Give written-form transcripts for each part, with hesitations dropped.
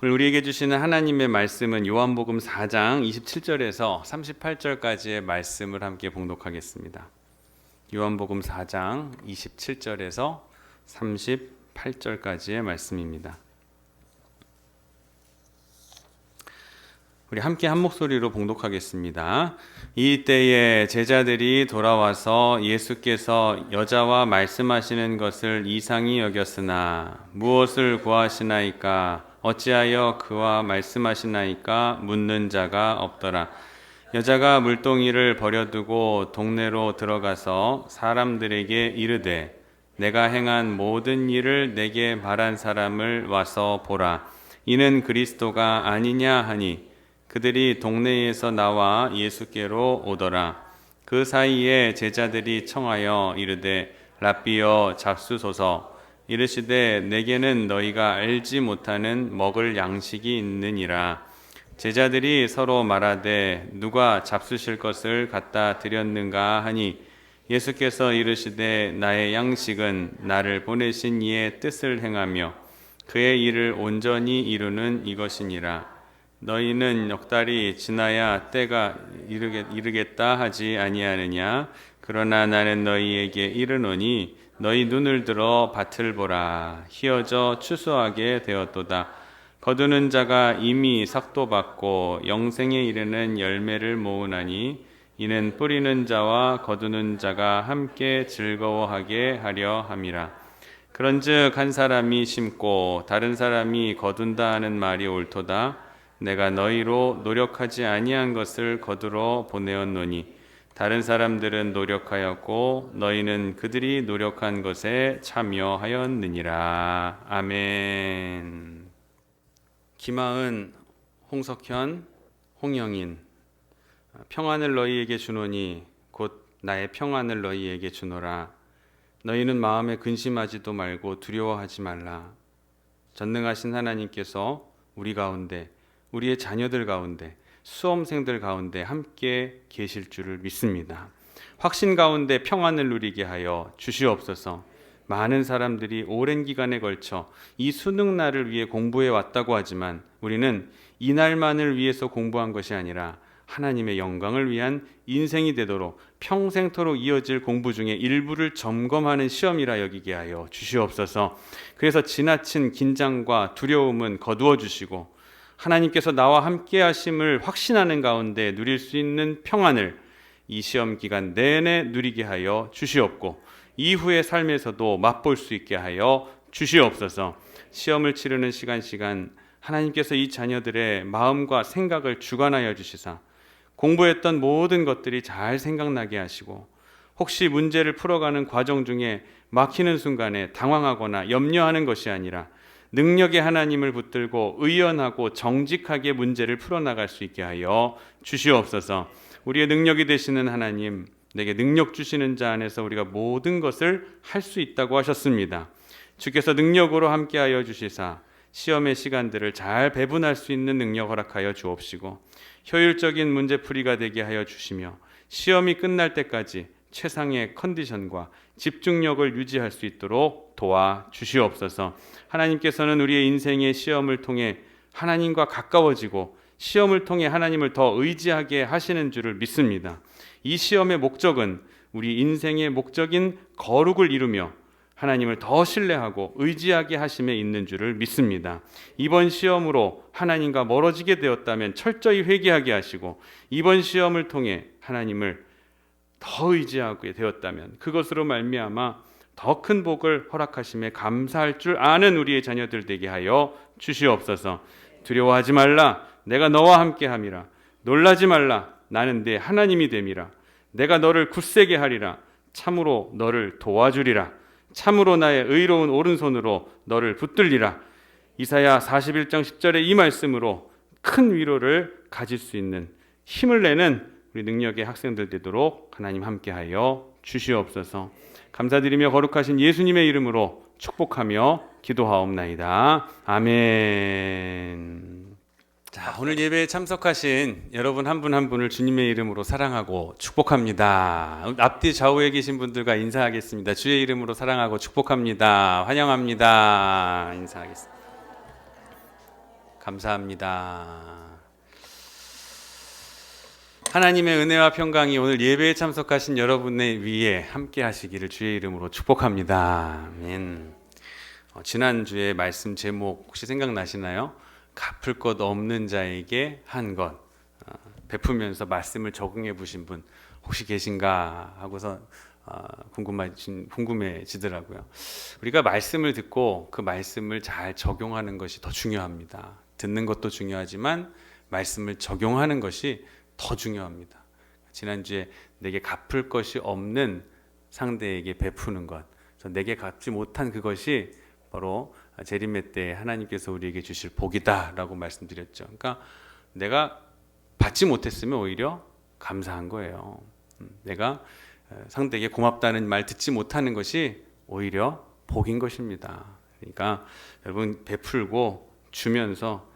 오늘 우리에게 주시는 하나님의 말씀은 요한복음 4장 27절에서 38절까지의 말씀을 함께 봉독하겠습니다. 요한복음 4장 27절에서 38절까지의 말씀입니다. 우리 함께 한 목소리로 봉독하겠습니다. 이때에 제자들이 돌아와서 예수께서 여자와 말씀하시는 것을 이상히 여겼으나 무엇을 구하시나이까? 어찌하여 그와 말씀하시나이까? 묻는 자가 없더라. 여자가 물동이를 버려두고 동네로 들어가서 사람들에게 이르되 내가 행한 모든 일을 내게 말한 사람을 와서 보라. 이는 그리스도가 아니냐 하니 그들이 동네에서 나와 예수께로 오더라. 그 사이에 제자들이 청하여 이르되 랍비여 잡수소서. 이르시되 내게는 너희가 알지 못하는 먹을 양식이 있느니라. 제자들이 서로 말하되 누가 잡수실 것을 갖다 드렸는가 하니 예수께서 이르시되 나의 양식은 나를 보내신 이의 뜻을 행하며 그의 일을 온전히 이루는 이것이니라. 너희는 넉 달이 지나야 때가 이르겠다 하지 아니하느냐? 그러나 나는 너희에게 이르노니 너희 눈을 들어 밭을 보라. 희어져 추수하게 되었도다. 거두는 자가 이미 삭도 받고 영생에 이르는 열매를 모으나니 이는 뿌리는 자와 거두는 자가 함께 즐거워하게 하려 함이라. 그런즉 한 사람이 심고 다른 사람이 거둔다 하는 말이 옳도다. 내가 너희로 노력하지 아니한 것을 거두러 보내었노니 다른 사람들은 노력하였고 너희는 그들이 노력한 것에 참여하였느니라. 아멘. 김하은, 홍석현, 홍영인. 평안을 너희에게 주노니 곧 나의 평안을 너희에게 주노라. 너희는 마음에 근심하지도 말고 두려워하지 말라. 전능하신 하나님께서 우리 가운데, 우리의 자녀들 가운데, 수험생들 가운데 함께 계실 줄을 믿습니다. 확신 가운데 평안을 누리게 하여 주시옵소서. 많은 사람들이 오랜 기간에 걸쳐 이 수능날을 위해 공부해 왔다고 하지만 우리는 이날만을 위해서 공부한 것이 아니라 하나님의 영광을 위한 인생이 되도록 평생토록 이어질 공부 중에 일부를 점검하는 시험이라 여기게 하여 주시옵소서. 그래서 지나친 긴장과 두려움은 거두어 주시고 하나님께서 나와 함께 하심을 확신하는 가운데 누릴 수 있는 평안을 이 시험 기간 내내 누리게 하여 주시옵고 이후의 삶에서도 맛볼 수 있게 하여 주시옵소서. 시험을 치르는 시간 하나님께서 이 자녀들의 마음과 생각을 주관하여 주시사 공부했던 모든 것들이 잘 생각나게 하시고 혹시 문제를 풀어가는 과정 중에 막히는 순간에 당황하거나 염려하는 것이 아니라 능력의 하나님을 붙들고 의연하고 정직하게 문제를 풀어나갈 수 있게 하여 주시옵소서. 우리의 능력이 되시는 하나님, 내게 능력 주시는 자 안에서 우리가 모든 것을 할 수 있다고 하셨습니다. 주께서 능력으로 함께하여 주시사 시험의 시간들을 잘 배분할 수 있는 능력 허락하여 주옵시고 효율적인 문제풀이가 되게 하여 주시며 시험이 끝날 때까지 최상의 컨디션과 집중력을 유지할 수 있도록 도와 주시옵소서. 하나님께서는 우리의 인생의 시험을 통해 하나님과 가까워지고 시험을 통해 하나님을 더 의지하게 하시는 줄을 믿습니다. 이 시험의 목적은 우리 인생의 목적인 거룩을 이루며 하나님을 더 신뢰하고 의지하게 하심에 있는 줄을 믿습니다. 이번 시험으로 하나님과 멀어지게 되었다면 철저히 회개하게 하시고 이번 시험을 통해 하나님을 더 의지하게 되었다면 그것으로 말미암아 더 큰 복을 허락하심에 감사할 줄 아는 우리의 자녀들 되게 하여 주시옵소서. 두려워하지 말라. 내가 너와 함께 함이라. 놀라지 말라. 나는 네 하나님이 됨이라. 내가 너를 굳세게 하리라. 참으로 너를 도와주리라. 참으로 나의 의로운 오른손으로 너를 붙들리라. 이사야 41장 10절의 이 말씀으로 큰 위로를 가질 수 있는 힘을 내는 우리 능력의 학생들 되도록 하나님 함께하여 주시옵소서. 감사드리며 거룩하신 예수님의 이름으로 축복하며 기도하옵나이다. 아멘. 자, 오늘 예배에 참석하신 여러분 한 분 한 분을 주님의 이름으로 사랑하고 축복합니다. 앞뒤 좌우에 계신 분들과 인사하겠습니다. 주의 이름으로 사랑하고 축복합니다. 환영합니다. 인사하겠습니다. 감사합니다. 하나님의 은혜와 평강이 오늘 예배에 참석하신 여러분의 위에 함께 하시기를 주의 이름으로 축복합니다. 아멘. 지난주에 말씀 제목 혹시 생각나시나요? 갚을 것 없는 자에게 한 것. 베푸면서 말씀을 적응해 보신 분 혹시 계신가 하고서 궁금해지더라고요. 우리가 말씀을 듣고 그 말씀을 잘 적용하는 것이 더 중요합니다. 듣는 것도 중요하지만 말씀을 적용하는 것이 더 중요합니다. 지난주에 내게 갚을 것이 없는 상대에게 베푸는 것, 내게 갚지 못한 그것이 바로 재림의 때 하나님께서 우리에게 주실 복이다라고 말씀드렸죠. 그러니까 내가 받지 못했으면 오히려 감사한 거예요. 내가 상대에게 고맙다는 말 듣지 못하는 것이 오히려 복인 것입니다. 그러니까 여러분 베풀고 주면서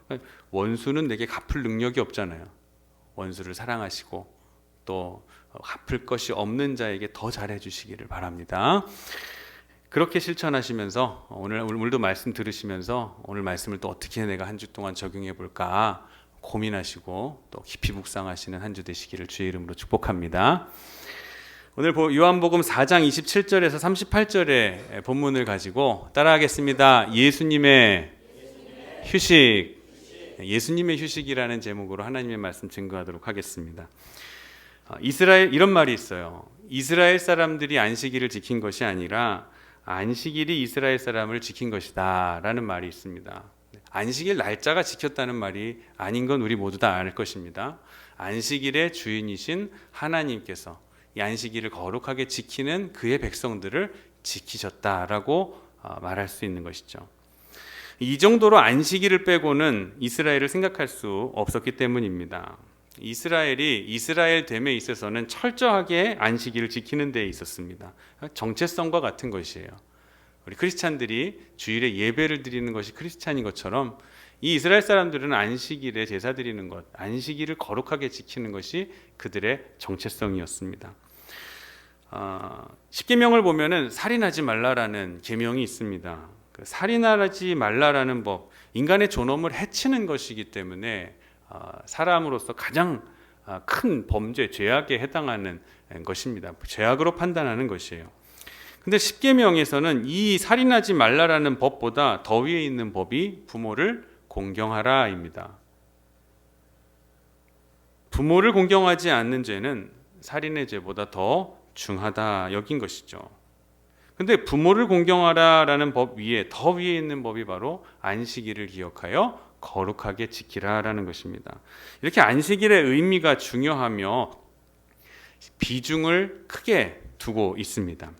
원수는 내게 갚을 능력이 없잖아요. 원수를 사랑하시고 또 갚을 것이 없는 자에게 더 잘해 주시기를 바랍니다. 그렇게 실천하시면서 오늘도 말씀 들으시면서 오늘 말씀을 또 어떻게 내가 한 주 동안 적용해 볼까 고민하시고 또 깊이 묵상하시는 한 주 되시기를 주의 이름으로 축복합니다. 오늘 요한복음 4장 27절에서 38절의 본문을 가지고 따라하겠습니다. 예수님의 휴식. 예수님의 휴식이라는 제목으로 하나님의 말씀 증거하도록 하겠습니다. 이런 말이 있어요. 이스라엘 사람들이 안식일을 지킨 것이 아니라 안식일이 이스라엘 사람을 지킨 것이다 라는 말이 있습니다. 안식일 날짜가 지켰다는 말이 아닌 건 우리 모두 다 알 것입니다. 안식일의 주인이신 하나님께서 이 안식일을 거룩하게 지키는 그의 백성들을 지키셨다라고 말할 수 있는 것이죠. 이 정도로 안식일을 빼고는 이스라엘을 생각할 수 없었기 때문입니다. 이스라엘이 이스라엘 됨에 있어서는 철저하게 안식일을 지키는 데 있었습니다. 정체성과 같은 것이에요. 우리 크리스찬들이 주일에 예배를 드리는 것이 크리스찬인 것처럼 이 이스라엘 사람들은 안식일에 제사 드리는 것, 안식일을 거룩하게 지키는 것이 그들의 정체성이었습니다. 십계명을 보면은 살인하지 말라라는 계명이 있습니다. 살인하지 말라라는 법, 인간의 존엄을 해치는 것이기 때문에 사람으로서 가장 큰 범죄, 죄악에 해당하는 것입니다. 죄악으로 판단하는 것이에요. 근데 십계명에서는 이 살인하지 말라라는 법보다 더 위에 있는 법이 부모를 공경하라입니다. 부모를 공경하지 않는 죄는 살인의 죄보다 더 중하다 여긴 것이죠. 근데 부모를 공경하라라는 법 위에 더 위에 있는 법이 바로 안식일을 기억하여 거룩하게 지키라라는 것입니다. 이렇게 안식일의 의미가 중요하며 비중을 크게 두고 있습니다.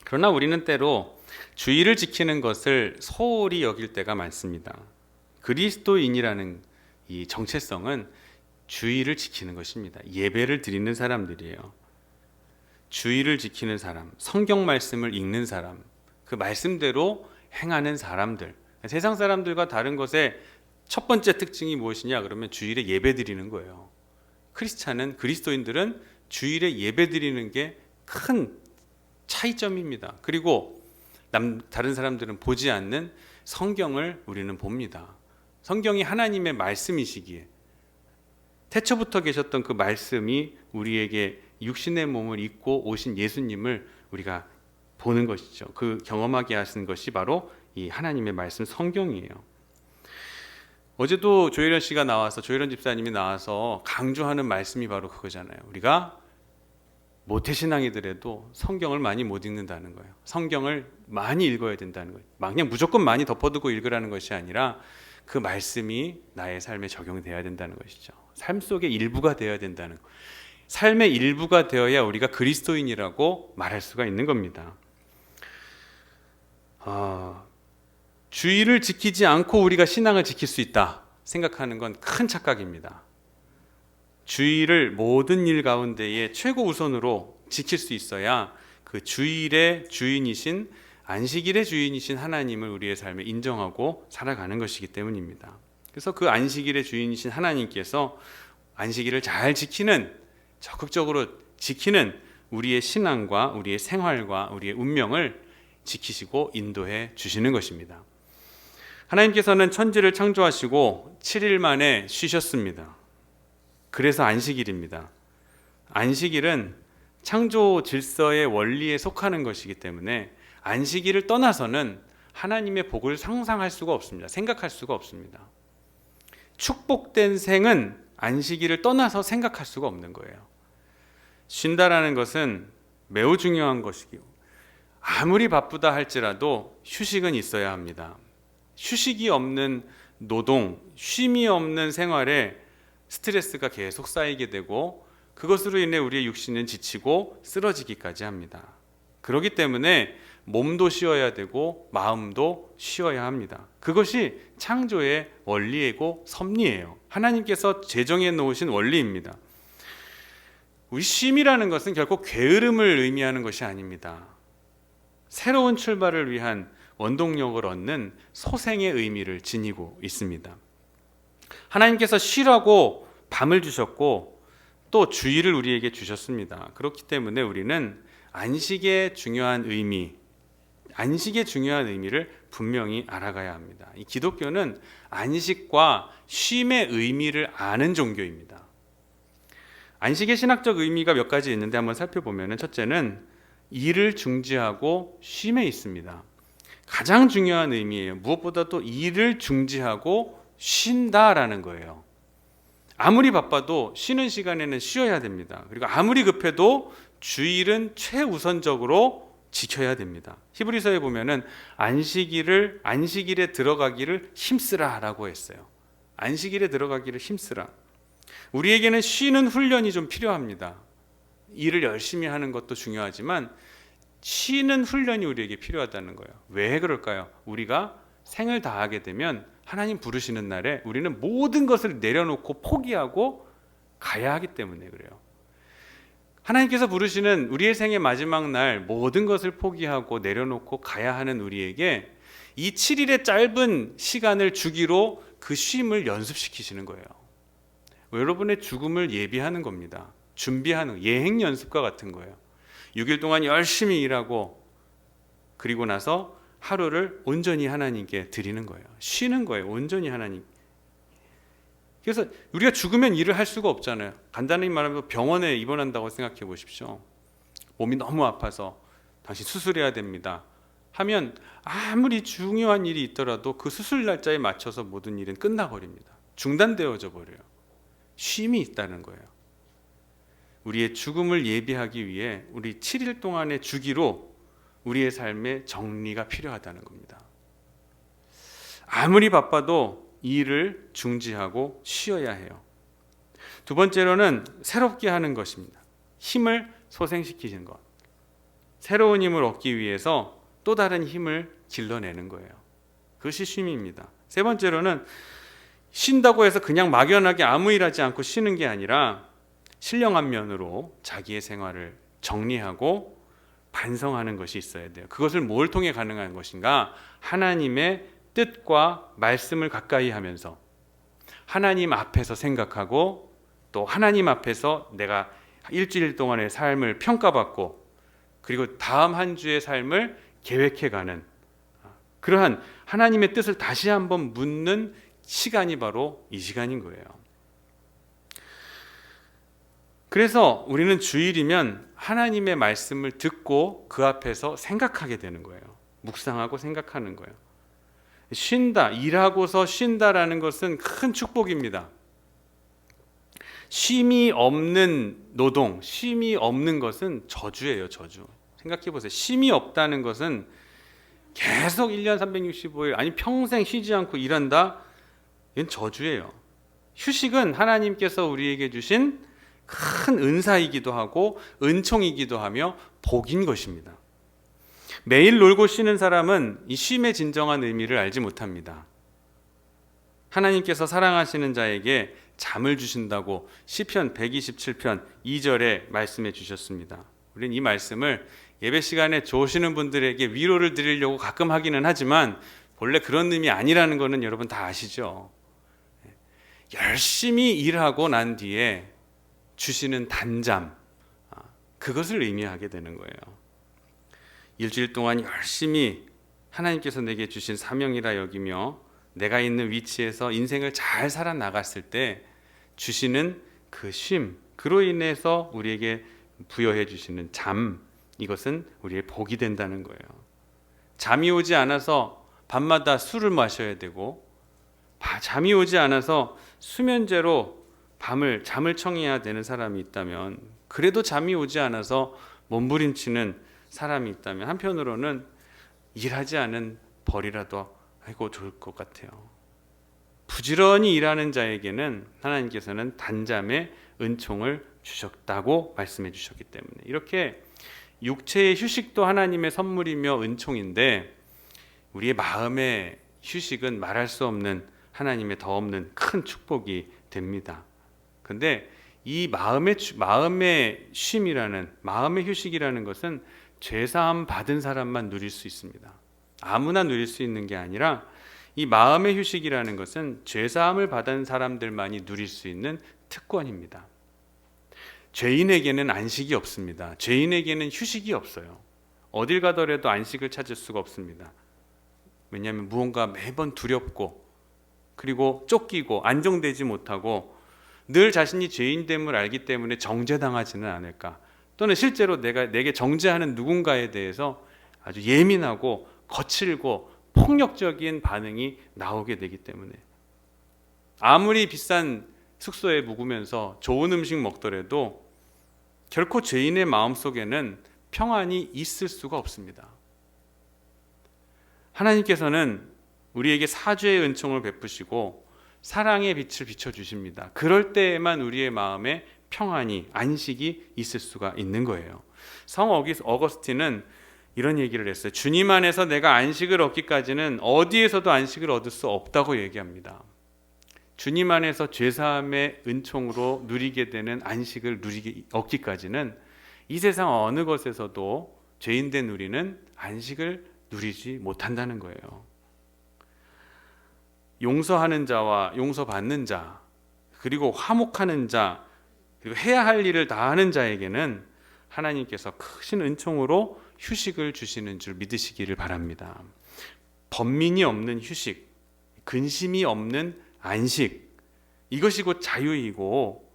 그러나 우리는 때로 주일을 지키는 것을 소홀히 여길 때가 많습니다. 그리스도인이라는 이 정체성은 주일을 지키는 것입니다. 예배를 드리는 사람들이에요. 주일을 지키는 사람, 성경 말씀을 읽는 사람, 그 말씀대로 행하는 사람들. 세상 사람들과 다른 것의 첫 번째 특징이 무엇이냐 그러면 주일에 예배 드리는 거예요. 그리스도인들은 주일에 예배 드리는 게 큰 차이점입니다. 그리고 다른 사람들은 보지 않는 성경을 우리는 봅니다. 성경이 하나님의 말씀이시기에 태초부터 계셨던 그 말씀이 우리에게 육신의 몸을 입고 오신 예수님을 우리가 보는 것이죠. 그 경험하게 하신 것이 바로 이 하나님의 말씀 성경이에요. 어제도 조혜련 씨가 나와서 조혜련 집사님이 나와서 강조하는 말씀이 바로 그거잖아요. 우리가 모태신앙이더라도 성경을 많이 못 읽는다는 거예요. 성경을 많이 읽어야 된다는 거예요. 그냥 무조건 많이 덮어두고 읽으라는 것이 아니라 그 말씀이 나의 삶에 적용되어야 된다는 것이죠. 삶 속의 일부가 되어야 된다는 거예요. 삶의 일부가 되어야 우리가 그리스도인이라고 말할 수가 있는 겁니다. 주의를 지키지 않고 우리가 신앙을 지킬 수 있다 생각하는 건 큰 착각입니다. 주의를 모든 일 가운데에 최고 우선으로 지킬 수 있어야 그 주일의 주인이신 안식일의 주인이신 하나님을 우리의 삶에 인정하고 살아가는 것이기 때문입니다. 그래서 그 안식일의 주인이신 하나님께서 안식일을 잘 지키는, 적극적으로 지키는 우리의 신앙과 우리의 생활과 우리의 운명을 지키시고 인도해 주시는 것입니다. 하나님께서는 천지를 창조하시고 7일 만에 쉬셨습니다. 그래서 안식일입니다. 안식일은 창조 질서의 원리에 속하는 것이기 때문에 안식일을 떠나서는 하나님의 복을 상상할 수가 없습니다. 생각할 수가 없습니다. 축복된 생은 안식일을 떠나서 생각할 수가 없는 거예요. 쉰다라는 것은 매우 중요한 것이고 아무리 바쁘다 할지라도 휴식은 있어야 합니다. 휴식이 없는 노동, 쉼이 없는 생활에 스트레스가 계속 쌓이게 되고 그것으로 인해 우리의 육신은 지치고 쓰러지기까지 합니다. 그렇기 때문에 몸도 쉬어야 되고 마음도 쉬어야 합니다. 그것이 창조의 원리이고 섭리예요. 하나님께서 제정해 놓으신 원리입니다. 우리 쉼이라는 것은 결코 게으름을 의미하는 것이 아닙니다. 새로운 출발을 위한 원동력을 얻는 소생의 의미를 지니고 있습니다. 하나님께서 쉬라고 밤을 주셨고 또 주일을 우리에게 주셨습니다. 그렇기 때문에 우리는 안식의 중요한 의미를 분명히 알아가야 합니다. 이 기독교는 안식과 쉼의 의미를 아는 종교입니다. 안식의 신학적 의미가 몇 가지 있는데 한번 살펴보면 첫째는 일을 중지하고 쉼에 있습니다. 가장 중요한 의미예요. 무엇보다도 일을 중지하고 쉰다라는 거예요. 아무리 바빠도 쉬는 시간에는 쉬어야 됩니다. 그리고 아무리 급해도 주일은 최우선적으로 지켜야 됩니다. 히브리서에 보면은 안식일에 들어가기를 힘쓰라라고 했어요. 안식일에 들어가기를 힘쓰라. 우리에게는 쉬는 훈련이 좀 필요합니다. 일을 열심히 하는 것도 중요하지만 쉬는 훈련이 우리에게 필요하다는 거예요. 왜 그럴까요? 우리가 생을 다하게 되면 하나님 부르시는 날에 우리는 모든 것을 내려놓고 포기하고 가야 하기 때문에 그래요. 하나님께서 부르시는 우리의 생의 마지막 날 모든 것을 포기하고 내려놓고 가야 하는 우리에게 이 7일의 짧은 시간을 주기로 그 쉼을 연습시키시는 거예요. 여러분의 죽음을 예비하는 겁니다. 준비하는 예행 연습과 같은 거예요. 6일 동안 열심히 일하고 그리고 나서 하루를 온전히 하나님께 드리는 거예요. 쉬는 거예요. 온전히 하나님. 그래서 우리가 죽으면 일을 할 수가 없잖아요. 간단히 말하면 병원에 입원한다고 생각해 보십시오. 몸이 너무 아파서 당신 수술해야 됩니다 하면 아무리 중요한 일이 있더라도 그 수술 날짜에 맞춰서 모든 일은 끝나버립니다. 중단되어져 버려요. 쉼이 있다는 거예요. 우리의 죽음을 예비하기 위해 우리 7일 동안의 주기로 우리의 삶에 정리가 필요하다는 겁니다. 아무리 바빠도 일을 중지하고 쉬어야 해요. 두 번째로는 새롭게 하는 것입니다. 힘을 소생시키는 것. 새로운 힘을 얻기 위해서 또 다른 힘을 길러내는 거예요. 그것이 쉼입니다. 세 번째로는 쉰다고 해서 그냥 막연하게 아무 일 하지 않고 쉬는 게 아니라 신령한 면으로 자기의 생활을 정리하고 반성하는 것이 있어야 돼요. 그것을 뭘 통해 가능한 것인가? 하나님의 뜻과 말씀을 가까이 하면서 하나님 앞에서 생각하고 또 하나님 앞에서 내가 일주일 동안의 삶을 평가받고 그리고 다음 한 주의 삶을 계획해가는 그러한 하나님의 뜻을 다시 한번 묻는 시간이 바로 이 시간인 거예요. 그래서 우리는 주일이면 하나님의 말씀을 듣고 그 앞에서 생각하게 되는 거예요. 묵상하고 생각하는 거예요. 쉰다, 일하고서 쉰다라는 것은 큰 축복입니다. 쉼이 없는 노동, 쉼이 없는 것은 저주예요, 저주. 생각해 보세요. 쉼이 없다는 것은 계속 1년 365일 아니 평생 쉬지 않고 일한다. 이건 저주예요. 휴식은 하나님께서 우리에게 주신 큰 은사이기도 하고 은총이기도 하며 복인 것입니다. 매일 놀고 쉬는 사람은 이 쉼의 진정한 의미를 알지 못합니다. 하나님께서 사랑하시는 자에게 잠을 주신다고 시편 127편 2절에 말씀해 주셨습니다. 우리는 이 말씀을 예배 시간에 좋으시는 분들에게 위로를 드리려고 가끔 하기는 하지만 본래 그런 의미 아니라는 것은 여러분 다 아시죠? 열심히 일하고 난 뒤에 주시는 단잠, 그것을 의미하게 되는 거예요. 일주일 동안 열심히 하나님께서 내게 주신 사명이라 여기며 내가 있는 위치에서 인생을 잘 살아나갔을 때 주시는 그 쉼, 그로 인해서 우리에게 부여해 주시는 잠, 이것은 우리의 복이 된다는 거예요. 잠이 오지 않아서 밤마다 술을 마셔야 되고, 잠이 오지 않아서 수면제로 잠을 청해야 되는 사람이 있다면, 그래도 잠이 오지 않아서 몸부림치는 사람이 있다면, 한편으로는 일하지 않은 벌이라도 하고 좋을 것 같아요. 부지런히 일하는 자에게는 하나님께서는 단잠의 은총을 주셨다고 말씀해 주셨기 때문에, 이렇게 육체의 휴식도 하나님의 선물이며 은총인데, 우리의 마음의 휴식은 말할 수 없는 하나님의 더 없는 큰 축복이 됩니다. 근데 이 마음의 쉼이라는, 마음의 휴식이라는 것은 죄사함 받은 사람만 누릴 수 있습니다. 아무나 누릴 수 있는 게 아니라, 이 마음의 휴식이라는 것은 죄사함을 받은 사람들만이 누릴 수 있는 특권입니다. 죄인에게는 안식이 없습니다. 죄인에게는 휴식이 없어요. 어딜 가더라도 안식을 찾을 수가 없습니다. 왜냐하면 무언가 매번 두렵고, 그리고 쫓기고 안정되지 못하고, 늘 자신이 죄인됨을 알기 때문에 정죄당하지는 않을까, 또는 실제로 내게 정죄하는 누군가에 대해서 아주 예민하고 거칠고 폭력적인 반응이 나오게 되기 때문에, 아무리 비싼 숙소에 묵으면서 좋은 음식 먹더라도 결코 죄인의 마음속에는 평안이 있을 수가 없습니다. 하나님께서는 우리에게 사죄의 은총을 베푸시고 사랑의 빛을 비춰주십니다. 그럴 때에만 우리의 마음에 평안이, 안식이 있을 수가 있는 거예요. 성 어거스틴은 이런 얘기를 했어요. 주님 안에서 내가 안식을 얻기까지는 어디에서도 안식을 얻을 수 없다고 얘기합니다. 주님 안에서 죄사함의 은총으로 누리게 되는 안식을 얻기까지는 이 세상 어느 것에서도 죄인된 우리는 안식을 누리지 못한다는 거예요. 용서하는 자와 용서받는 자, 그리고 화목하는 자, 그리고 해야 할 일을 다 하는 자에게는 하나님께서 크신 은총으로 휴식을 주시는 줄 믿으시기를 바랍니다. 번민이 없는 휴식, 근심이 없는 안식, 이것이 곧 자유이고,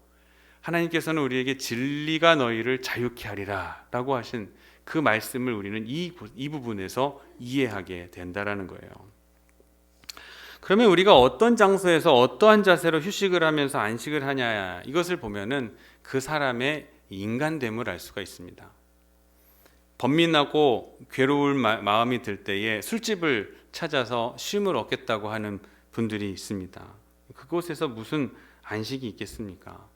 하나님께서는 우리에게 진리가 너희를 자유케 하리라 라고 하신 그 말씀을 우리는 이 부분에서 이해하게 된다라는 거예요. 그러면 우리가 어떤 장소에서 어떠한 자세로 휴식을 하면서 안식을 하냐, 이것을 보면은 그 사람의 인간됨을 알 수가 있습니다. 번민하고 괴로울 마음이 들 때에 술집을 찾아서 쉼을 얻겠다고 하는 분들이 있습니다. 그곳에서 무슨 안식이 있겠습니까?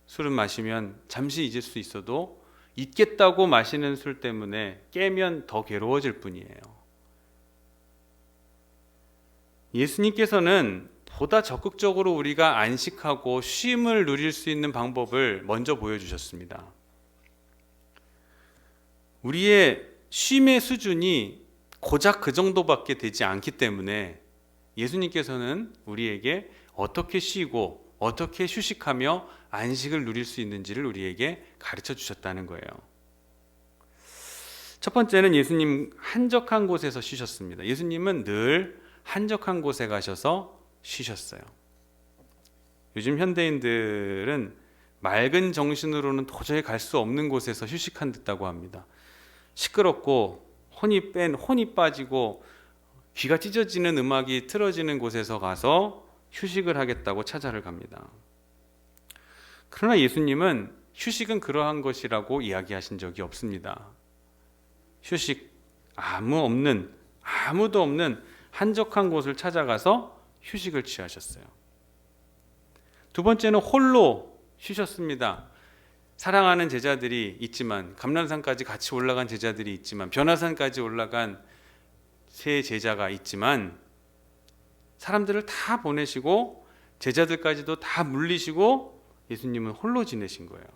술을 마시면 잠시 잊을 수 있어도 잊겠다고 마시는 술 때문에 깨면 더 괴로워질 뿐이에요. 예수님께서는 보다 적극적으로 우리가 안식하고 쉼을 누릴 수 있는 방법을 먼저 보여주셨습니다. 우리의 쉼의 수준이 고작 그 정도밖에 되지 않기 때문에 예수님께서는 우리에게 어떻게 쉬고 어떻게 휴식하며 안식을 누릴 수 있는지를 우리에게 가르쳐 주셨다는 거예요. 첫 번째는 예수님 한적한 곳에서 쉬셨습니다. 예수님은 늘 한적한 곳에 가셔서 쉬셨어요. 요즘 현대인들은 맑은 정신으로는 도저히 갈 수 없는 곳에서 휴식한다고 합니다. 시끄럽고 혼이 빠지고 귀가 찢어지는 음악이 틀어지는 곳에서 가서 휴식을 하겠다고 찾아를 갑니다. 그러나 예수님은 휴식은 그러한 것이라고 이야기하신 적이 없습니다. 휴식, 아무도 없는 한적한 곳을 찾아가서 휴식을 취하셨어요. 두 번째는 홀로 쉬셨습니다. 사랑하는 제자들이 있지만, 감람산까지 같이 올라간 제자들이 있지만, 변화산까지 올라간 세 제자가 있지만, 사람들을 다 보내시고 제자들까지도 다 물리시고 예수님은 홀로 지내신 거예요.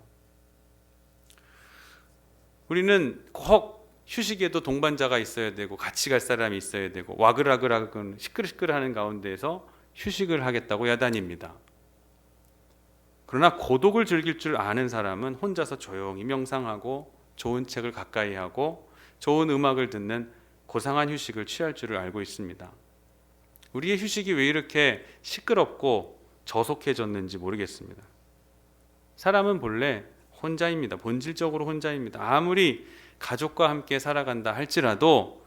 우리는 꼭 휴식에도 동반자가 있어야 되고 같이 갈 사람이 있어야 되고 와글와글하고 시끌시끌하는 가운데에서 휴식을 하겠다고 야단입니다. 그러나 고독을 즐길 줄 아는 사람은 혼자서 조용히 명상하고 좋은 책을 가까이 하고 좋은 음악을 듣는 고상한 휴식을 취할 줄을 알고 있습니다. 우리의 휴식이 왜 이렇게 시끄럽고 저속해졌는지 모르겠습니다. 사람은 본래 혼자입니다. 본질적으로 혼자입니다. 아무리 가족과 함께 살아간다 할지라도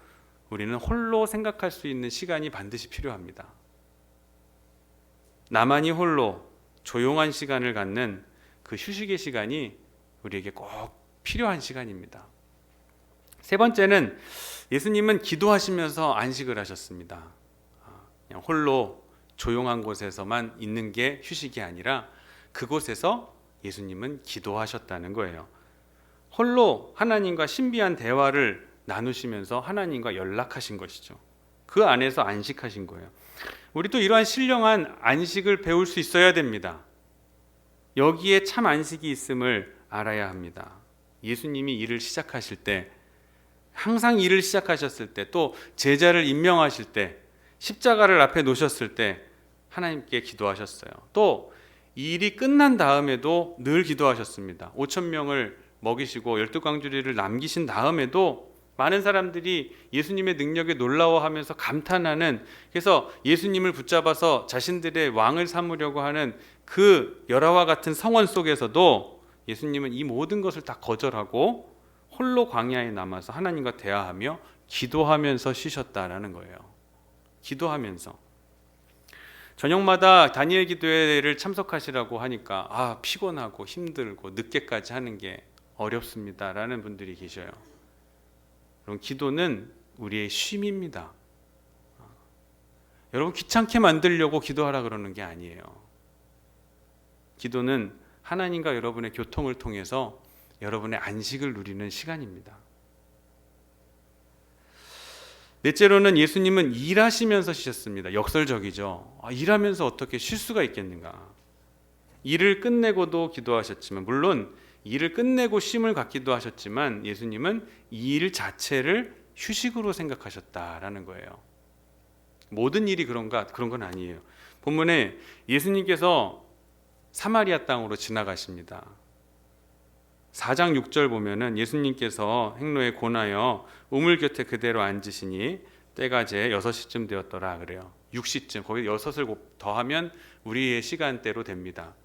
우리는 홀로 생각할 수 있는 시간이 반드시 필요합니다. 나만이 홀로 조용한 시간을 갖는 그 휴식의 시간이 우리에게 꼭 필요한 시간입니다. 세 번째는 예수님은 기도하시면서 안식을 하셨습니다. 그냥 홀로 조용한 곳에서만 있는 게 휴식이 아니라 그곳에서 예수님은 기도하셨다는 거예요. 홀로 하나님과 신비한 대화를 나누시면서 하나님과 연락하신 것이죠. 그 안에서 안식하신 거예요. 우리도 이러한 신령한 안식을 배울 수 있어야 됩니다. 여기에 참 안식이 있음을 알아야 합니다. 예수님이 일을 시작하실 때, 항상 일을 시작하셨을 때, 또 제자를 임명하실 때, 십자가를 앞에 놓으셨을 때 하나님께 기도하셨어요. 또 일이 끝난 다음에도 늘 기도하셨습니다. 5천 명을 먹이시고 12광주리를 남기신 다음에도 많은 사람들이 예수님의 능력에 놀라워하면서 감탄하는, 그래서 예수님을 붙잡아서 자신들의 왕을 삼으려고 하는 그 열화와 같은 성원 속에서도 예수님은 이 모든 것을 다 거절하고 홀로 광야에 남아서 하나님과 대화하며 기도하면서 쉬셨다라는 거예요. 기도하면서. 저녁마다 다니엘 기도회를 참석하시라고 하니까 피곤하고 힘들고 늦게까지 하는 게 어렵습니다라는 분들이 계셔요. 여러분, 기도는 우리의 쉼입니다. 여러분, 귀찮게 만들려고 기도하라 그러는 게 아니에요. 기도는 하나님과 여러분의 교통을 통해서 여러분의 안식을 누리는 시간입니다. 넷째로는 예수님은 일하시면서 쉬셨습니다. 역설적이죠. 일하면서 어떻게 쉴 수가 있겠는가. 일을 끝내고도 기도하셨지만, 물론 일을 끝내고 쉼을 갖기도 하셨지만 예수님은 이 일 자체를 휴식으로 생각하셨다라는 거예요. 모든 일이 그런가? 그런 건 아니에요. 본문에 예수님께서 사마리아 땅으로 지나가십니다. 4장 6절 보면은 예수님께서 행로에 고나여 우물 곁에 그대로 앉으시니 때가 제 6시쯤 되었더라 그래요. 6시쯤, 거기 6을 더하면 우리의 시간대로 됩니다.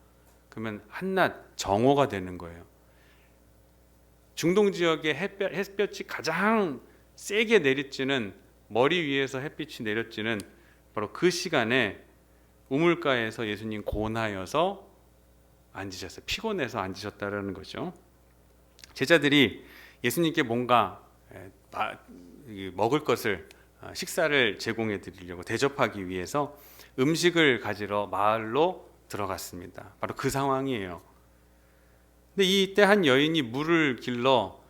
그러면 한낮 정오가 되는 거예요. 중동 지역의 햇볕이 가장 세게 내리쬐는, 머리 위에서 햇빛이 내려쬐는 바로 그 시간에 우물가에서 예수님 고나여서 앉으셨어요. 피곤해서 앉으셨다라는 거죠. 제자들이 예수님께 뭔가 먹을 것을, 식사를 제공해 드리려고, 대접하기 위해서 음식을 가지러 마을로 들어갔습니다. 바로 그 상황이에요. 근데 이때 한 여인이 물을 기르러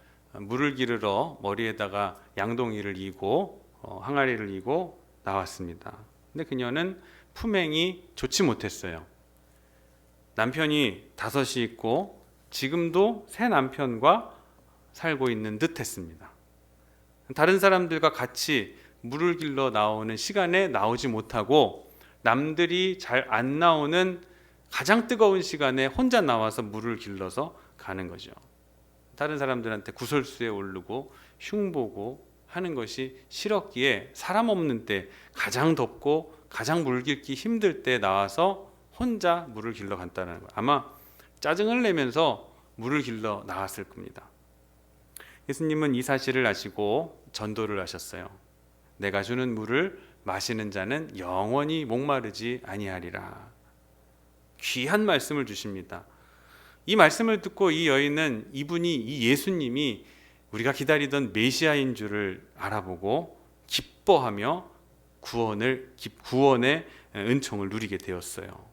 머리에다가 양동이를 이고 항아리를 이고 나왔습니다. 근데 그녀는 품행이 좋지 못했어요. 남편이 5이 있고 지금도 새 남편과 살고 있는 듯 했습니다. 다른 사람들과 같이 물을 길러 나오는 시간에 나오지 못하고 남들이 잘 안 나오는 가장 뜨거운 시간에 혼자 나와서 물을 길러서 가는 거죠. 다른 사람들한테 구설수에 오르고 흉보고 하는 것이 싫었기에 사람 없는 때, 가장 덥고 가장 물 길기 힘들 때 나와서 혼자 물을 길러 간다는 거예요. 아마 짜증을 내면서 물을 길러 나왔을 겁니다. 예수님은 이 사실을 아시고 전도를 하셨어요. 내가 주는 물을 마시는 자는 영원히 목마르지 아니하리라. 귀한 말씀을 주십니다. 이 말씀을 듣고 이 여인은 이 예수님이 우리가 기다리던 메시아인 줄을 알아보고 기뻐하며 구원의 은총을 누리게 되었어요.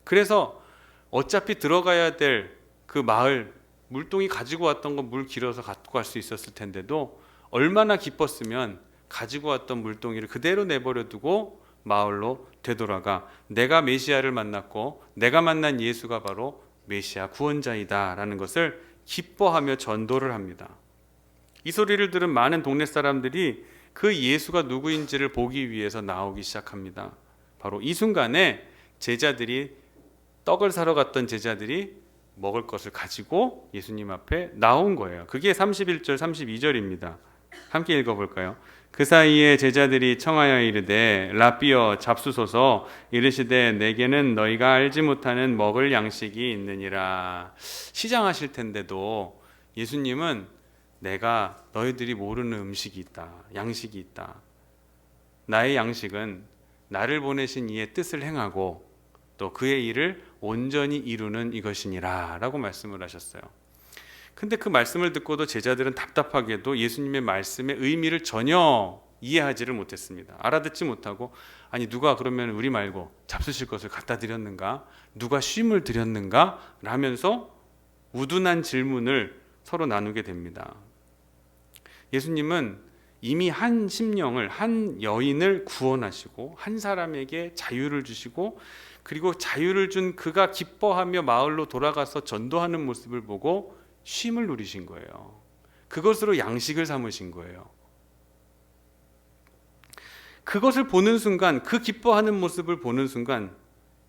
그래서 어차피 들어가야 될 그 마을, 물동이 가지고 왔던 거 물 길어서 갖고 갈 수 있었을 텐데도 얼마나 기뻤으면 가지고 왔던 물동이를 그대로 내버려 두고 마을로 되돌아가 내가 메시아를 만났고 내가 만난 예수가 바로 메시아 구원자이다 라는 것을 기뻐하며 전도를 합니다. 이 소리를 들은 많은 동네 사람들이 그 예수가 누구인지를 보기 위해서 나오기 시작합니다. 바로 이 순간에 떡을 사러 갔던 제자들이 먹을 것을 가지고 예수님 앞에 나온 거예요. 그게 31절 32절입니다. 함께 읽어볼까요? 그 사이에 제자들이 청하여 이르되 라삐어 잡수소서. 이르시되 내게는 너희가 알지 못하는 먹을 양식이 있느니라. 시장하실 텐데도 예수님은 내가 너희들이 모르는 음식이 있다, 양식이 있다. 나의 양식은 나를 보내신 이의 뜻을 행하고 또 그의 일을 온전히 이루는 이것이니라 라고 말씀을 하셨어요. 근데 그 말씀을 듣고도 제자들은 답답하게도 예수님의 말씀의 의미를 전혀 이해하지를 못했습니다. 알아듣지 못하고, 아니 누가 그러면 우리 말고 잡수실 것을 갖다 드렸는가? 누가 쉼을 드렸는가? 라면서 우둔한 질문을 서로 나누게 됩니다. 예수님은 이미 한 심령을, 한 여인을 구원하시고 한 사람에게 자유를 주시고, 그리고 자유를 준 그가 기뻐하며 마을로 돌아가서 전도하는 모습을 보고 쉼을 누리신 거예요. 그것으로 양식을 삼으신 거예요. 그것을 보는 순간, 그 기뻐하는 모습을 보는 순간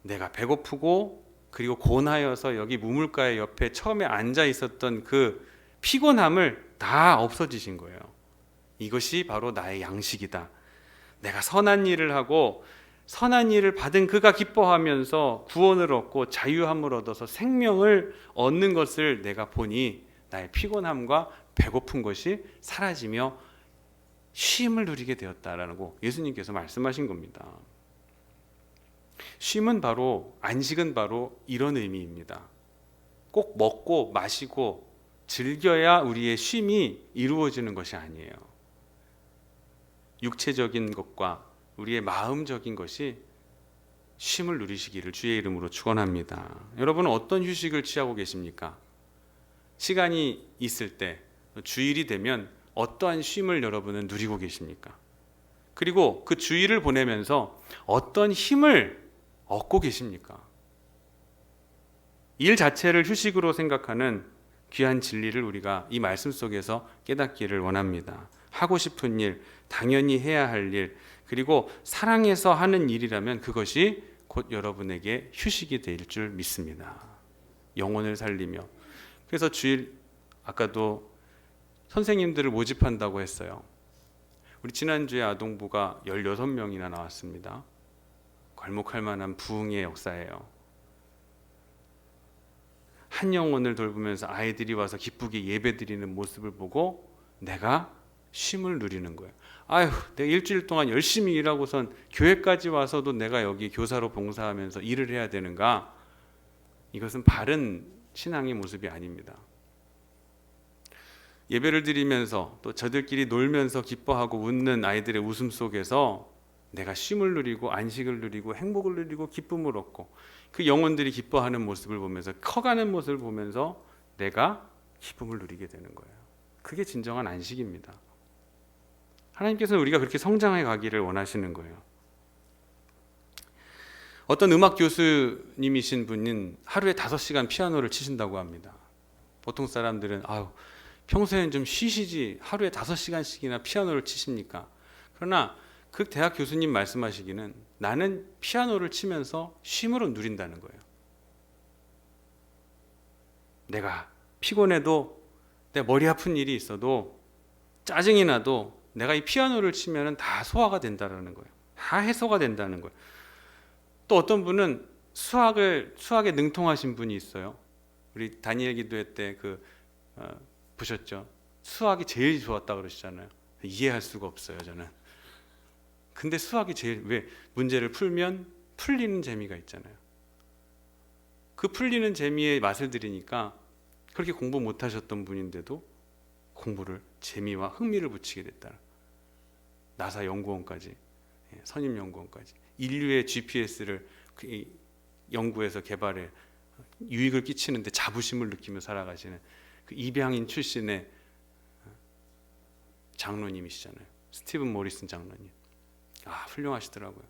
내가 배고프고 그리고 곤하여서 여기 무물가의 옆에 처음에 앉아 있었던 그 피곤함을 다 없어지신 거예요. 이것이 바로 나의 양식이다. 내가 선한 일을 하고 선한 일을 받은 그가 기뻐하면서 구원을 얻고 자유함을 얻어서 생명을 얻는 것을 내가 보니 나의 피곤함과 배고픈 것이 사라지며 쉼을 누리게 되었다라고 예수님께서 말씀하신 겁니다. 쉼은 바로, 안식은 바로 이런 의미입니다. 꼭 먹고 마시고 즐겨야 우리의 쉼이 이루어지는 것이 아니에요. 육체적인 것과 우리의 마음적인 것이 쉼을 누리시기를 주의 이름으로 축원합니다. 여러분은 어떤 휴식을 취하고 계십니까? 시간이 있을 때, 주일이 되면 어떠한 쉼을 여러분은 누리고 계십니까? 그리고 그 주일을 보내면서 어떤 힘을 얻고 계십니까? 일 자체를 휴식으로 생각하는 귀한 진리를 우리가 이 말씀 속에서 깨닫기를 원합니다. 하고 싶은 일, 당연히 해야 할 일, 그리고 사랑해서 하는 일이라면 그것이 곧 여러분에게 휴식이 될 줄 믿습니다. 영혼을 살리며. 그래서 주일, 아까도 선생님들을 모집한다고 했어요. 우리 지난주에 아동부가 16명이나 나왔습니다. 괄목할 만한 부흥의 역사예요. 한 영혼을 돌보면서 아이들이 와서 기쁘게 예배드리는 모습을 보고 내가 쉼을 누리는 거예요. 아휴, 내가 일주일 동안 열심히 일하고선 교회까지 와서도 내가 여기 교사로 봉사하면서 일을 해야 되는가? 이것은 바른 신앙의 모습이 아닙니다. 예배를 드리면서 또 저들끼리 놀면서 기뻐하고 웃는 아이들의 웃음 속에서 내가 쉼을 누리고 안식을 누리고 행복을 누리고 기쁨을 얻고 그 영혼들이 기뻐하는 모습을 보면서 커가는 모습을 보면서 내가 기쁨을 누리게 되는 거예요. 그게 진정한 안식입니다. 하나님께서는 우리가 그렇게 성장해 가기를 원하시는 거예요. 어떤 음악 교수님이신 분은 하루에 5시간 피아노를 치신다고 합니다. 보통 사람들은 평소에는 좀 쉬시지 하루에 5시간씩이나 피아노를 치십니까? 그러나 그 대학 교수님 말씀하시기는 나는 피아노를 치면서 쉼을 누린다는 거예요. 내가 피곤해도, 내 머리 아픈 일이 있어도, 짜증이 나도 내가 이 피아노를 치면 다 소화가 된다는 거예요. 다 해소가 된다는 거예요. 또 어떤 분은 수학에 능통하신 분이 있어요. 우리 다니엘 기도회 때 보셨죠? 수학이 제일 좋았다 그러시잖아요. 이해할 수가 없어요, 저는. 근데 수학이 왜 문제를 풀면 풀리는 재미가 있잖아요. 그 풀리는 재미의 맛을 들으니까 그렇게 공부 못하셨던 분인데도 공부를 재미와 흥미를 붙이게 됐다. 나사 연구원까지, 선임연구원까지 인류의 GPS를 연구해서 개발해 유익을 끼치는데 자부심을 느끼며 살아가시는 그 입양인 출신의 장로님이시잖아요. 스티븐 모리슨 장로님. 훌륭하시더라고요.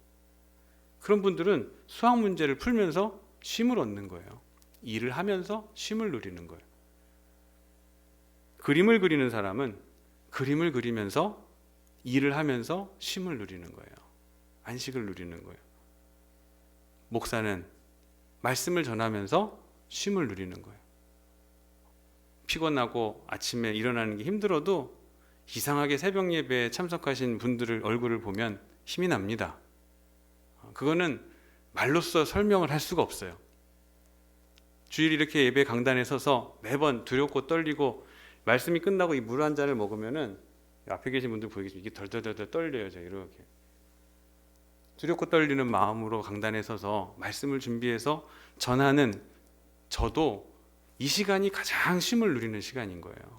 그런 분들은 수학 문제를 풀면서 쉼을 얻는 거예요. 일을 하면서 쉼을 누리는 거예요. 그림을 그리는 사람은 그림을 그리면서 일을 하면서 쉼을 누리는 거예요. 안식을 누리는 거예요. 목사는 말씀을 전하면서 쉼을 누리는 거예요. 피곤하고 아침에 일어나는 게 힘들어도 이상하게 새벽 예배에 참석하신 분들을 얼굴을 보면 힘이 납니다. 그거는 말로써 설명을 할 수가 없어요. 주일 이렇게 예배 강단에 서서 매번 두렵고 떨리고 말씀이 끝나고 이 물 한 잔을 먹으면은 앞에 계신 분들 보이겠지만 이게 덜덜덜 떨려요. 제가 이렇게 두렵고 떨리는 마음으로 강단에 서서 말씀을 준비해서 전하는 저도 이 시간이 가장 쉼을 누리는 시간인 거예요.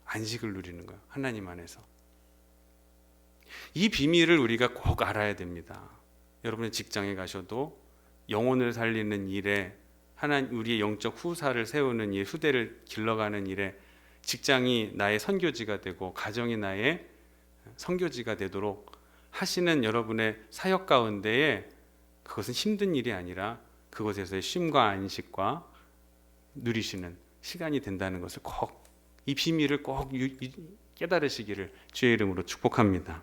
안식을 누리는 거예요. 하나님 안에서. 이 비밀을 우리가 꼭 알아야 됩니다. 여러분의 직장에 가셔도 영혼을 살리는 일에 우리의 영적 후사를 세우는 일, 후대를 길러가는 일에 직장이 나의 선교지가 되고 가정이 나의 선교지가 되도록 하시는 여러분의 사역 가운데에 그것은 힘든 일이 아니라 그것에서의 쉼과 안식과 누리시는 시간이 된다는 것을 꼭, 이 비밀을 꼭 깨달으시기를 주의 이름으로 축복합니다.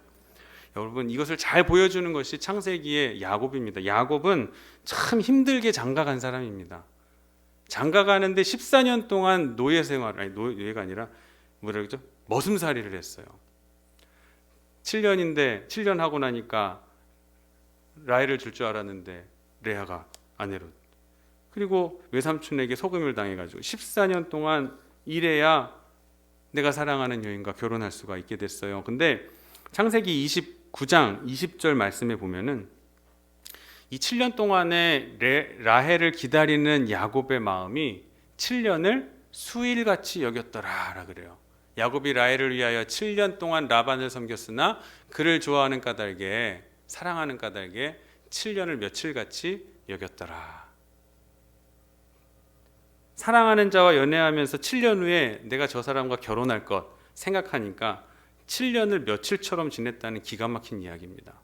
여러분, 이것을 잘 보여주는 것이 창세기의 야곱입니다. 야곱은 참 힘들게 장가간 사람입니다. 장가가는데 14년 동안 노예 생활, 아니 노예가 아니라 뭐라 그러죠? 머슴살이를 했어요. 7년 하고 나니까 라헬을 줄 줄 알았는데 레아가 아내로, 그리고 외삼촌에게 속임을 당해가지고 14년 동안 일해야 내가 사랑하는 여인과 결혼할 수가 있게 됐어요. 근데 창세기 29장 20절 말씀에 보면은 이 7년 동안에 라헬을 기다리는 야곱의 마음이 7년을 수일같이 여겼더라 그래요. 야곱이 라헬을 위하여 7년 동안 라반을 섬겼으나 그를 좋아하는 까닭에, 사랑하는 까닭에 7년을 며칠같이 여겼더라. 사랑하는 자와 연애하면서 7년 후에 내가 저 사람과 결혼할 것 생각하니까 7년을 며칠처럼 지냈다는 기가 막힌 이야기입니다.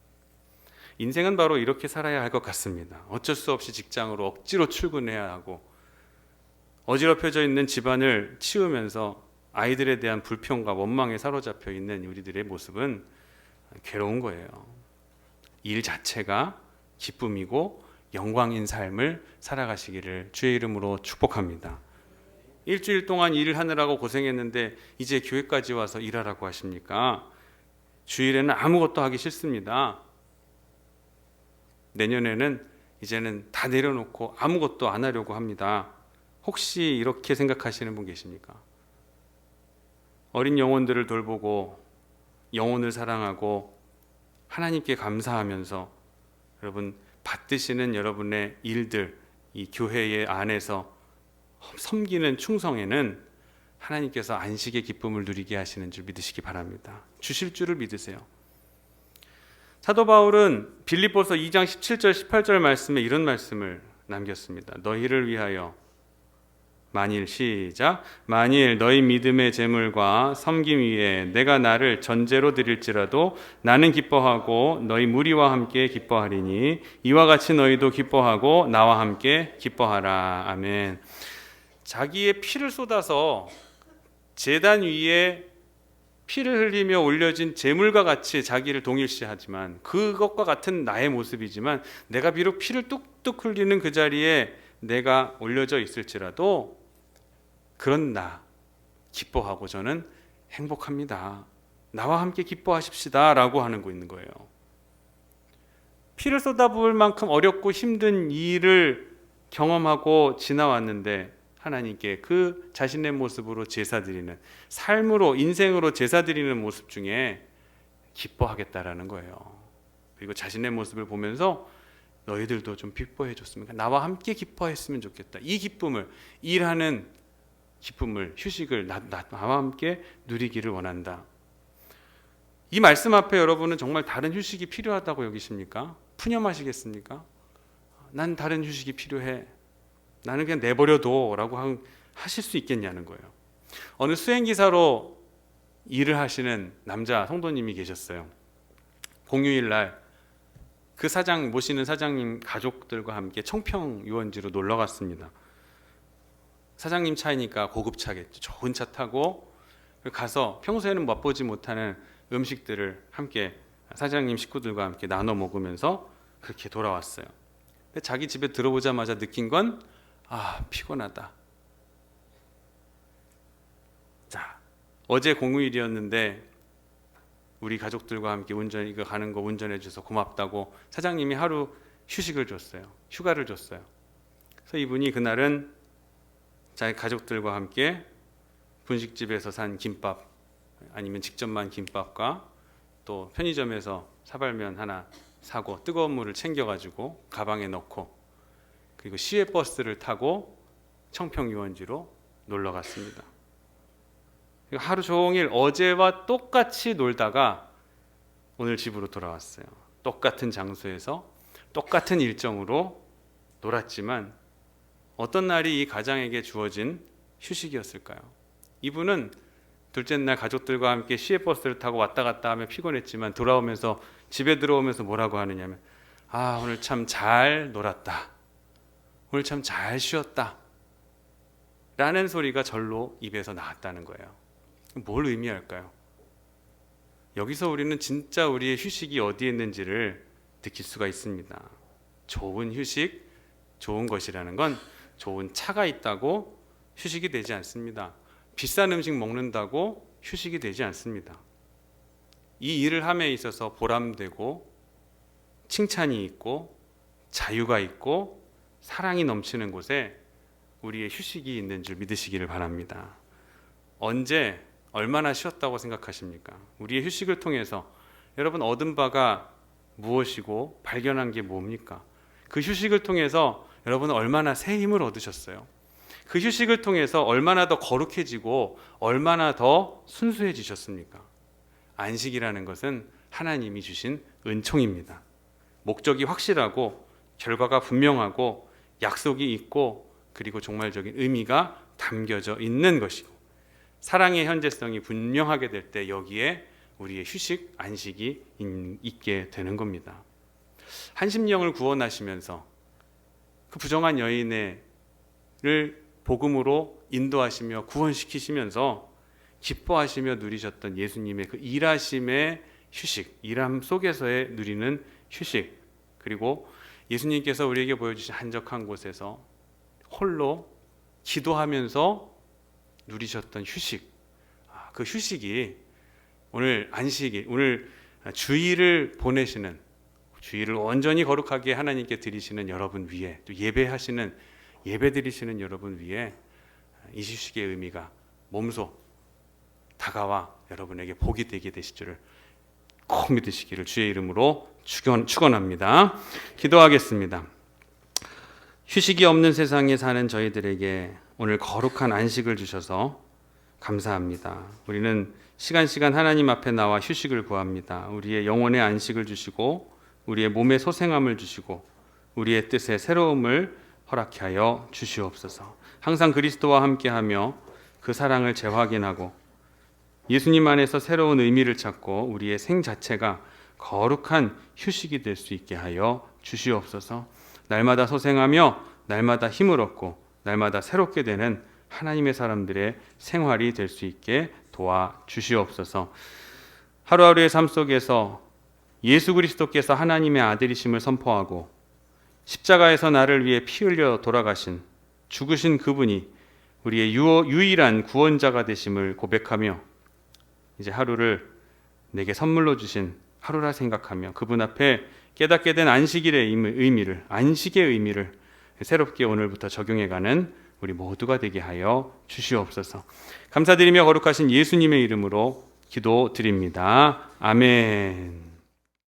인생은 바로 이렇게 살아야 할 것 같습니다. 어쩔 수 없이 직장으로 억지로 출근해야 하고 어지럽혀져 있는 집안을 치우면서 아이들에 대한 불평과 원망에 사로잡혀 있는 우리들의 모습은 괴로운 거예요. 일 자체가 기쁨이고 영광인 삶을 살아가시기를 주의 이름으로 축복합니다. 일주일 동안 일을 하느라고 고생했는데 이제 교회까지 와서 일하라고 하십니까? 주일에는 아무것도 하기 싫습니다. 내년에는 이제는 다 내려놓고 아무것도 안 하려고 합니다. 혹시 이렇게 생각하시는 분 계십니까? 어린 영혼들을 돌보고 영혼을 사랑하고 하나님께 감사하면서 여러분 받드시는 여러분의 일들, 이 교회의 안에서 섬기는 충성에는 하나님께서 안식의 기쁨을 누리게 하시는 줄 믿으시기 바랍니다. 주실 줄을 믿으세요. 사도 바울은 빌립보서 2장 17절 18절 말씀에 이런 말씀을 남겼습니다. 너희를 위하여 만일 너희 믿음의 제물과 섬김 위에 내가 나를 전제로 드릴지라도 나는 기뻐하고 너희 무리와 함께 기뻐하리니 이와 같이 너희도 기뻐하고 나와 함께 기뻐하라. 아멘. 자기의 피를 쏟아서 제단 위에 피를 흘리며 올려진 제물과 같이 자기를 동일시하지만 그것과 같은 나의 모습이지만 내가 비록 피를 뚝뚝 흘리는 그 자리에 내가 올려져 있을지라도 그런 나 기뻐하고 저는 행복합니다. 나와 함께 기뻐하십시다 라고 하는 거 있는 거예요. 피를 쏟아부을 만큼 어렵고 힘든 일을 경험하고 지나왔는데 하나님께 그 자신의 모습으로 제사드리는, 삶으로 인생으로 제사드리는 모습 중에 기뻐하겠다라는 거예요. 그리고 자신의 모습을 보면서 너희들도 좀 기뻐해 줬으면, 나와 함께 기뻐했으면 좋겠다. 이 기쁨을, 일하는 기쁨을, 휴식을 나와 함께 누리기를 원한다. 이 말씀 앞에 여러분은 정말 다른 휴식이 필요하다고 여기십니까? 푸념하시겠습니까? 난 다른 휴식이 필요해, 나는 그냥 내버려둬 라고 하실 수 있겠냐는 거예요. 어느 수행기사로 일을 하시는 남자 성도님이 계셨어요. 공휴일 날 그 모시는 사장님 가족들과 함께 청평 유원지로 놀러 갔습니다. 사장님 차이니까 고급차겠죠. 좋은 차 타고 가서 평소에는 맛보지 못하는 음식들을 함께 사장님 식구들과 함께 나눠 먹으면서 그렇게 돌아왔어요. 근데 자기 집에 들어오자마자 느낀 건 피곤하다. 자, 어제 공휴일이었는데 우리 가족들과 함께 이거 가는 거 운전해 줘서 고맙다고 사장님이 하루 휴식을 줬어요. 휴가를 줬어요. 그래서 이분이 그날은 자기 가족들과 함께 분식집에서 산 김밥 아니면 직접 만 김밥과 또 편의점에서 사발면 하나 사고 뜨거운 물을 챙겨가지고 가방에 넣고 그리고 시외버스를 타고 청평유원지로 놀러 갔습니다. 하루 종일 어제와 똑같이 놀다가 오늘 집으로 돌아왔어요. 똑같은 장소에서 똑같은 일정으로 놀았지만 어떤 날이 이 가장에게 주어진 휴식이었을까요? 이분은 둘째 날 가족들과 함께 시외버스를 타고 왔다 갔다 하며 피곤했지만 돌아오면서 집에 들어오면서 뭐라고 하느냐면 오늘 참 잘 놀았다. 오늘 참 잘 쉬었다. 라는 소리가 절로 입에서 나왔다는 거예요. 뭘 의미할까요? 여기서 우리는 진짜 우리의 휴식이 어디에 있는지를 느낄 수가 있습니다. 좋은 휴식, 좋은 것이라는 건 좋은 차가 있다고 휴식이 되지 않습니다. 비싼 음식 먹는다고 휴식이 되지 않습니다. 이 일을 함에 있어서 보람되고 칭찬이 있고 자유가 있고 사랑이 넘치는 곳에 우리의 휴식이 있는 줄 믿으시기를 바랍니다. 언제 얼마나 쉬었다고 생각하십니까? 우리의 휴식을 통해서 여러분 얻은 바가 무엇이고 발견한 게 뭡니까? 그 휴식을 통해서 여러분은 얼마나 새 힘을 얻으셨어요? 그 휴식을 통해서 얼마나 더 거룩해지고 얼마나 더 순수해지셨습니까? 안식이라는 것은 하나님이 주신 은총입니다. 목적이 확실하고 결과가 분명하고 약속이 있고 그리고 종말적인 의미가 담겨져 있는 것이고 사랑의 현재성이 분명하게 될 때 여기에 우리의 휴식, 안식이 있게 되는 겁니다. 한심령을 구원하시면서 그 부정한 여인을 복음으로 인도하시며 구원시키시면서 기뻐하시며 누리셨던 예수님의 그 일하심의 휴식, 일함 속에서의 누리는 휴식, 그리고 예수님께서 우리에게 보여주신 한적한 곳에서 홀로 기도하면서 누리셨던 휴식, 그 휴식이 오늘 안식일, 오늘 주일을 보내시는, 주일을 온전히 거룩하게 하나님께 드리시는 여러분 위에, 또 예배 드리시는 여러분 위에 이 휴식의 의미가 몸소 다가와 여러분에게 복이 되게 되실 줄을 꼭 믿으시기를 주의 이름으로 축원합니다. 기도하겠습니다. 휴식이 없는 세상에 사는 저희들에게 오늘 거룩한 안식을 주셔서 감사합니다. 우리는 시간 하나님 앞에 나와 휴식을 구합니다. 우리의 영혼의 안식을 주시고 우리의 몸의 소생함을 주시고 우리의 뜻에 새로움을 허락해 하여 주시옵소서. 항상 그리스도와 함께하며 그 사랑을 재확인하고 예수님 안에서 새로운 의미를 찾고 우리의 생 자체가 거룩한 휴식이 될 수 있게 하여 주시옵소서. 날마다 소생하며 날마다 힘을 얻고 날마다 새롭게 되는 하나님의 사람들의 생활이 될 수 있게 도와주시옵소서. 하루하루의 삶 속에서 예수 그리스도께서 하나님의 아들이심을 선포하고 십자가에서 나를 위해 피 흘려 돌아가신 죽으신 그분이 우리의 유일한 구원자가 되심을 고백하며 이제 하루를 내게 선물로 주신 하루라 생각하며 그분 앞에 깨닫게 된 안식의 의미를 새롭게 오늘부터 적용해가는 우리 모두가 되게 하여 주시옵소서. 감사드리며 거룩하신 예수님의 이름으로 기도드립니다. 아멘.